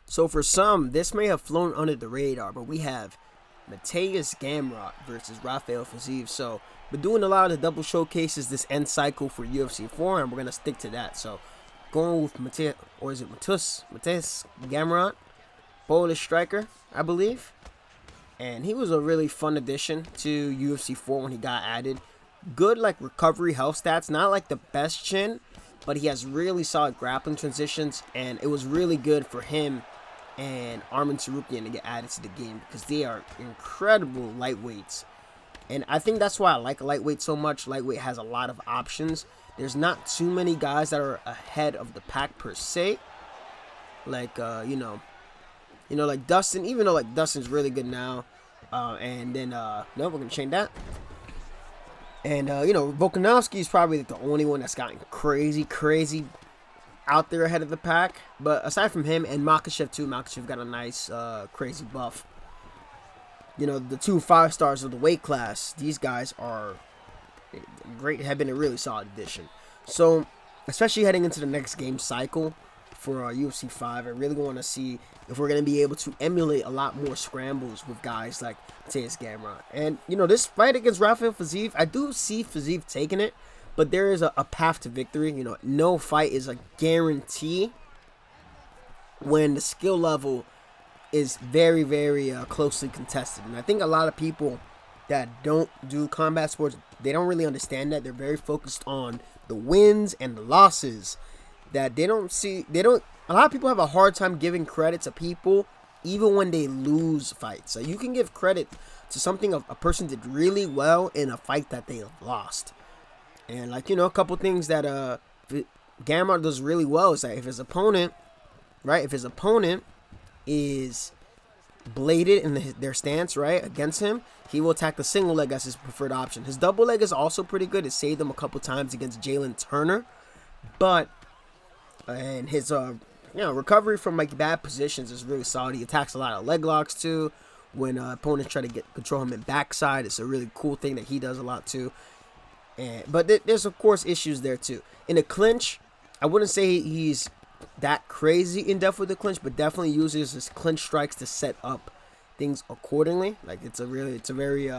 So for some, this may have flown under the radar, but we have Mateusz Gamrot versus Rafael Fiziev. So we're doing a lot of the double showcases this end cycle for UFC 4, and we're gonna stick to that. So going with Mateusz Gamrot, Polish striker, I believe, and he was a really fun addition to UFC 4 when he got added. Good like recovery health stats, not like the best chin, but he has really solid grappling transitions, and it was really good for him and Arman Tsarukyan to get added to the game because they are incredible lightweights. And I think that's why I like lightweight so much. Lightweight has a lot of options. There's not too many guys that are ahead of the pack per se. Like like Dustin, even though like Dustin's really good now. And then no, we're gonna change that. And Volkanovski is probably the only one that's gotten crazy out there ahead of the pack. But aside from him and Makhachev too, Makhachev got a nice crazy buff. The 2 5-stars of the weight class, these guys are great, have been a really solid addition. So especially heading into the next game cycle for UFC 5, I really want to see if we're going to be able to emulate a lot more scrambles with guys like Mateusz Gamrot. And this fight against Rafael Fiziev, I do see Fiziev taking it, but there is a path to victory. No fight is a guarantee when the skill level is very, very closely contested. And I think a lot of people that don't do combat sports, they don't really understand that. They're very focused on the wins and the losses. That a lot of people have a hard time giving credit to people even when they lose fights. So you can give credit to something a person did really well in a fight that they lost. And a couple things that Gamrot does really well is that if his opponent is bladed in their stance, right, against him, he will attack the single leg as his preferred option. His double leg is also pretty good. It saved him a couple times against Jalen Turner. And his recovery from bad positions is really solid. He attacks a lot of leg locks too. When opponents try to control him in backside, it's a really cool thing that he does a lot too. But there's of course issues there too. In a clinch, I wouldn't say he's that crazy in depth with the clinch, but definitely uses his clinch strikes to set up things accordingly. It's a very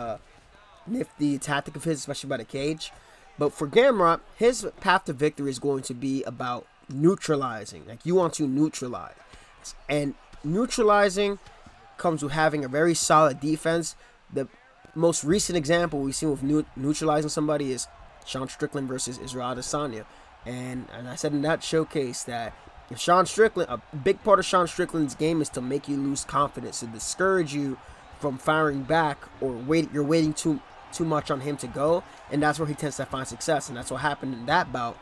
nifty tactic of his, especially by the cage. But for Gamrot, his path to victory is going to be about neutralizing. You want to neutralize, and neutralizing comes with having a very solid defense. The most recent example we've seen with neutralizing somebody is Sean Strickland versus Israel Adesanya. And I said in that showcase that if a big part of Sean Strickland's game is to make you lose confidence, to discourage you from firing back, or you're waiting too much on him to go, and that's where he tends to find success, and that's what happened in that bout.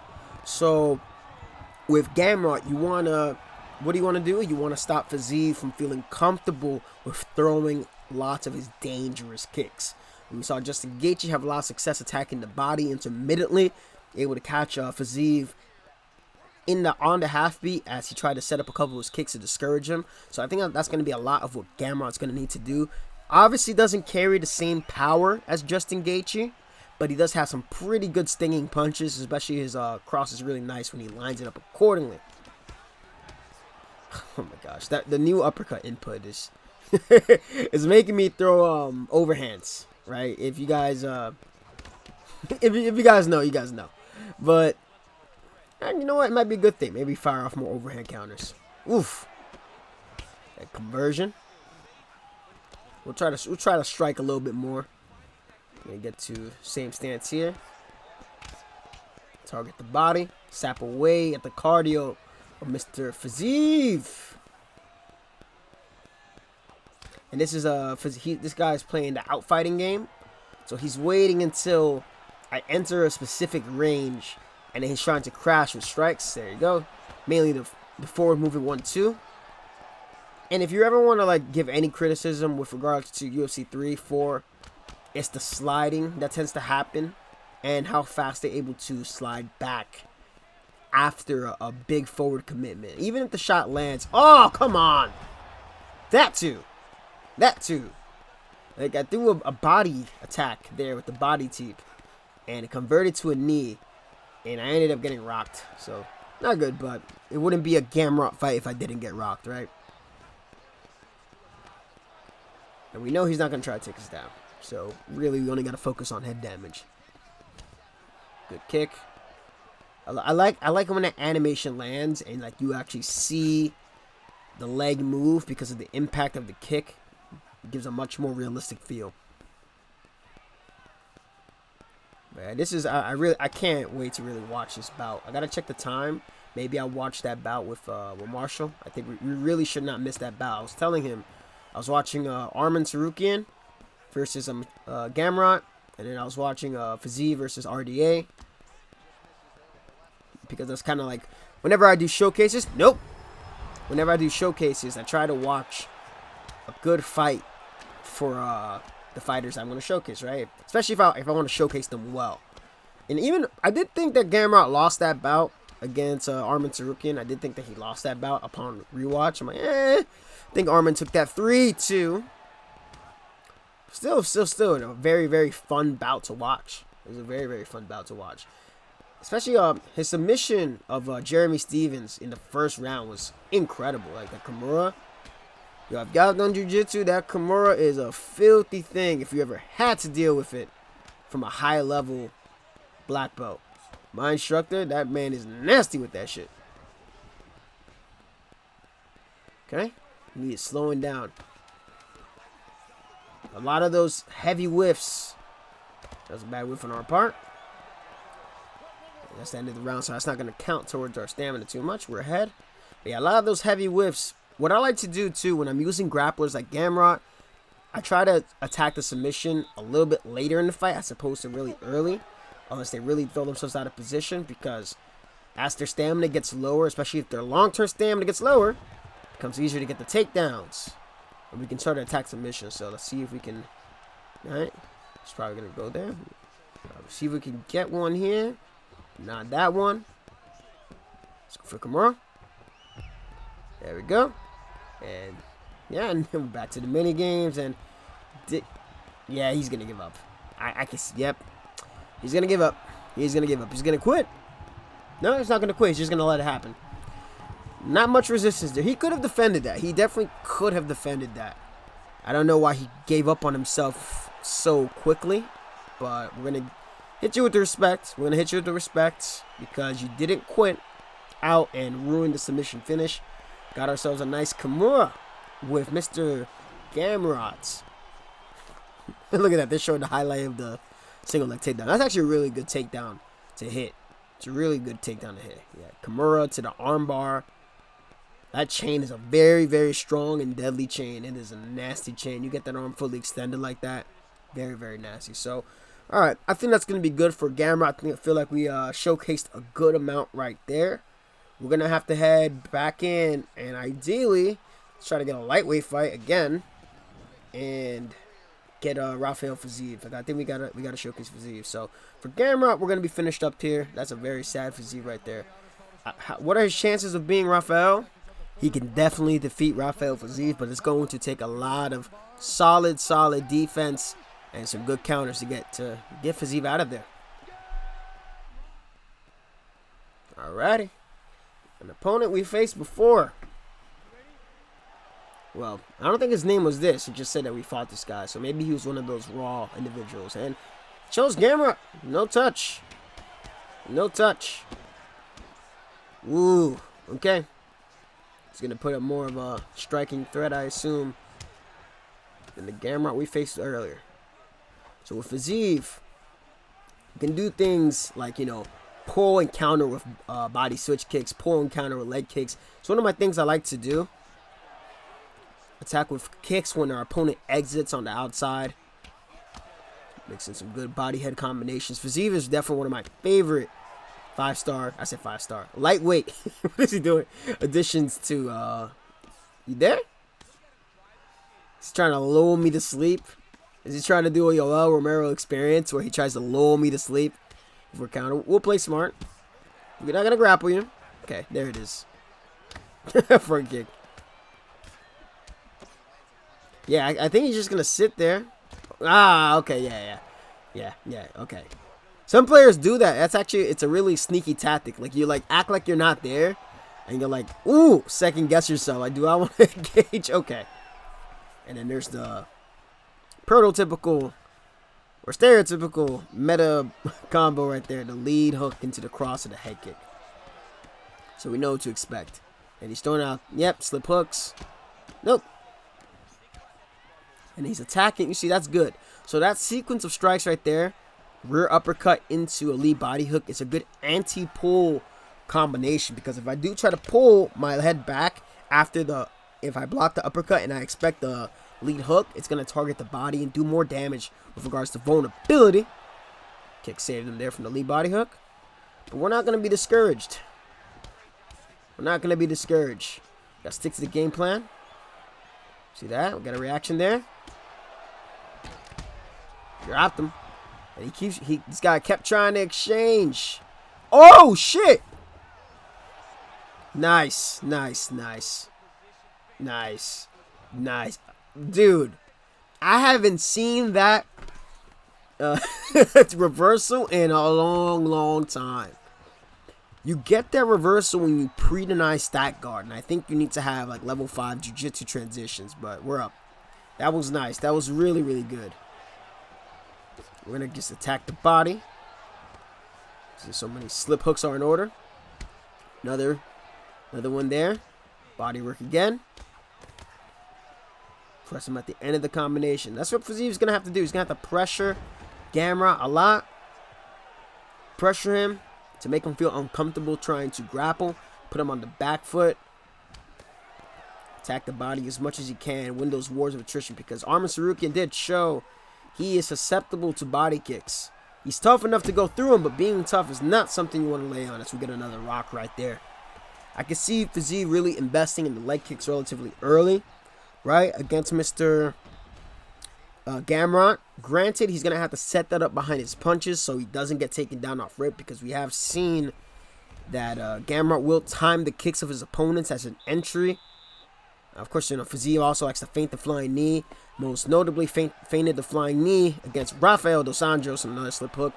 So with Gamrot, what do you want to do? You want to stop Fiziev from feeling comfortable with throwing lots of his dangerous kicks. And we saw Justin Gaethje have a lot of success attacking the body intermittently, able to catch Fiziev on the half beat as he tried to set up a couple of his kicks to discourage him. So I think that's going to be a lot of what Gamrot's going to need to do. Obviously doesn't carry the same power as Justin Gaethje, but he does have some pretty good stinging punches, especially his cross is really nice when he lines it up accordingly. Oh my gosh, the new uppercut input is is making me throw overhands, right? If you guys if you guys know, you guys know. But you know what? It might be a good thing. Maybe fire off more overhand counters. Oof. That conversion. We'll try to strike a little bit more. Gonna get to same stance here. Target the body. Sap away at the cardio of Mr. Fiziev. And this is this guy's playing the outfighting game. So he's waiting until I enter a specific range, and then he's trying to crash with strikes. There you go. Mainly the forward moving 1-2. And if you ever want to give any criticism with regards to UFC 3, 4, it's the sliding that tends to happen and how fast they're able to slide back after a big forward commitment. Even if the shot lands, oh, come on. That too. I threw a body attack there with the body teep, and it converted to a knee, and I ended up getting rocked. So, not good, but it wouldn't be a Gamrot fight if I didn't get rocked, right? And we know he's not going to try to take us down. So, really, we only got to focus on head damage. Good kick. I like when that animation lands and, like, you actually see the leg move because of the impact of the kick. It gives a much more realistic feel. Man, this is... I can't wait to really watch this bout. I got to check the time. Maybe I'll watch that bout with Marshall. I think we really should not miss that bout. I was telling him... I was watching Arman Tsarukyan versus Gamrot, and then I was watching Fiziev versus RDA, because that's kind of like, whenever I do showcases, whenever I do showcases, I try to watch a good fight for the fighters I'm going to showcase, right? Especially if I want to showcase them well. And even, I did think that Gamrot lost that bout against Arman Tsarukyan. I did think that he lost that bout upon rewatch. I'm like, I think Arman took that 3-2. Still a very, very fun bout to watch. It was a very, very fun bout to watch. Especially his submission of Jeremy Stevens in the first round was incredible. Like that Kimura. Yo, I've got done jiu-jitsu. That Kimura is a filthy thing if you ever had to deal with it from a high level black belt. My instructor, that man is nasty with that shit. Okay. He is slowing down. A lot of those heavy whiffs. That was a bad whiff on our part. That's the end of the round, so that's not going to count towards our stamina too much. We're ahead. But yeah, a lot of those heavy whiffs. What I like to do too when I'm using grapplers like Gamrot, I try to attack the submission a little bit later in the fight as opposed to really early. Unless they really throw themselves out of position, because as their stamina gets lower, especially if their long-term stamina gets lower, it becomes easier to get the takedowns. And we can start to attack submission. So let's see if we can... Alright. It's probably going to go there. Let's see if we can get one here. Not that one. Let's go for Gamrot. There we go. And yeah, and then we're back to the mini games. And yeah, he's going to give up. I can see... Yep. He's going to give up. He's going to give up. He's going to quit. No, he's not going to quit. He's just going to let it happen. Not much resistance there. He could have defended that. He definitely could have defended that. I don't know why he gave up on himself so quickly. But we're going to hit you with the respect. We're going to hit you with the respect because you didn't quit out and ruin the submission finish. Got ourselves a nice Kimura with Mr. Gamrot. Look at that. They're showing the highlight of the single leg takedown. That's actually a really good takedown to hit. It's a really good takedown to hit. Yeah, Kimura to the armbar. That chain is a very, very strong and deadly chain. It is a nasty chain. You get that arm fully extended like that. Very, very nasty. So, all right. I think that's going to be good for Gamrot. I feel like we showcased a good amount right there. We're going to have to head back in and ideally try to get a lightweight fight again. And get Rafael Fiziev. I think we gotta showcase Fiziev. So for Gamrot, we're gonna be finished up here. That's a very sad Fiziev right there. What are his chances of being Rafael? He can definitely defeat Rafael Fiziev, but it's going to take a lot of solid defense and some good counters to get Fiziev out of there. Alrighty, an opponent we faced before. Well, I don't think his name was this. He just said that we fought this guy. So maybe he was one of those raw individuals. And chose Gamrot. No touch. No touch. Ooh. Okay. He's going to put up more of a striking threat, I assume, than the Gamrot we faced earlier. So with Fiziev, you can do things like, you know, pull and counter with body switch kicks. Pull and counter with leg kicks. It's one of my things I like to do. Attack with kicks when our opponent exits on the outside. Mixing some good body head combinations. Fiziev is definitely one of my favorite 5-star. I said 5-star. Lightweight. What is he doing? Additions to you there? He's trying to lull me to sleep. Is he trying to do a Yoel Romero experience where he tries to lull me to sleep? If we're counter, we'll play smart. We're not gonna grapple you. Okay, there it is. Front kick. Yeah, I think he's just going to sit there. Ah, okay, yeah, okay. Some players do that. That's actually, it's a really sneaky tactic. Like, you, like, act like you're not there, and you're like, ooh, second guess yourself. Like, do I want to engage? Okay. And then there's the prototypical or stereotypical meta combo right there. The lead hook into the cross of the head kick. So we know what to expect. And he's throwing out, yep, slip hooks. Nope. And he's attacking. You see, that's good. So that sequence of strikes right there, rear uppercut into a lead body hook, is a good anti-pull combination. Because if I do try to pull my head back after if I block the uppercut and I expect the lead hook, it's going to target the body and do more damage with regards to vulnerability. Kick saved him there from the lead body hook. But we're not going to be discouraged. We're not going to be discouraged. Got to stick to the game plan. See that? We got a reaction there. Dropped him. And this guy kept trying to exchange. Oh, shit. Nice. Nice. Nice. Nice. Nice. Dude, I haven't seen that reversal in a long time. You get that reversal when you pre-deny stack guard, and I think you need to have like level 5 jiu-jitsu transitions, but we're up. That was nice. That was really, really good. We're going to just attack the body. See, so many slip hooks are in order. Another one there. Body work again. Press him at the end of the combination. That's what Fiziev's going to have to do. He's going to have to pressure Gamrot a lot. Pressure him to make him feel uncomfortable trying to grapple. Put him on the back foot. Attack the body as much as he can. Win those wars of attrition, because Arman Tsarukyan did show he is susceptible to body kicks. He's tough enough to go through them, but being tough is not something you want to lay on. As we get another rock right there. I can see Fiziev really investing in the leg kicks relatively early, right, against Mr. Gamrot. Granted, he's going to have to set that up behind his punches so he doesn't get taken down off rip, because we have seen that Gamrot will time the kicks of his opponents as an entry. Of course, you know, Fiziev also likes to feint the flying knee. Most notably, feinted the flying knee against Rafael dos Anjos on another slip hook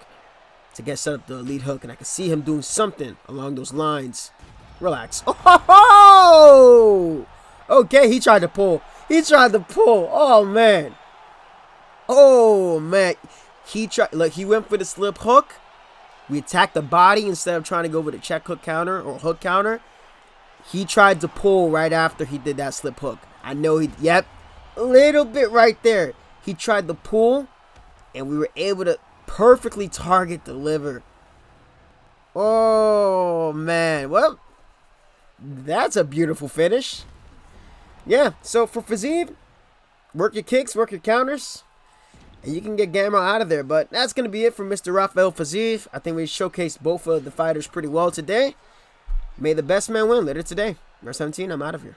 to get set up the lead hook. And I can see him doing something along those lines. Relax. Oh! Okay, he tried to pull. He tried to pull. Oh, man. Oh, man. He went for the slip hook. We attacked the body instead of trying to go with a check hook counter or hook counter. He tried to pull right after he did that slip hook. I know he, yep, a little bit right there. He tried to pull, and we were able to perfectly target the liver. Oh, man. Well, that's a beautiful finish. Yeah, so for Fiziev, work your kicks, work your counters, and you can get Gamrot out of there. But that's going to be it for Mr. Rafael Fiziev. I think we showcased both of the fighters pretty well today. May the best man win later today. Number 17, I'm out of here.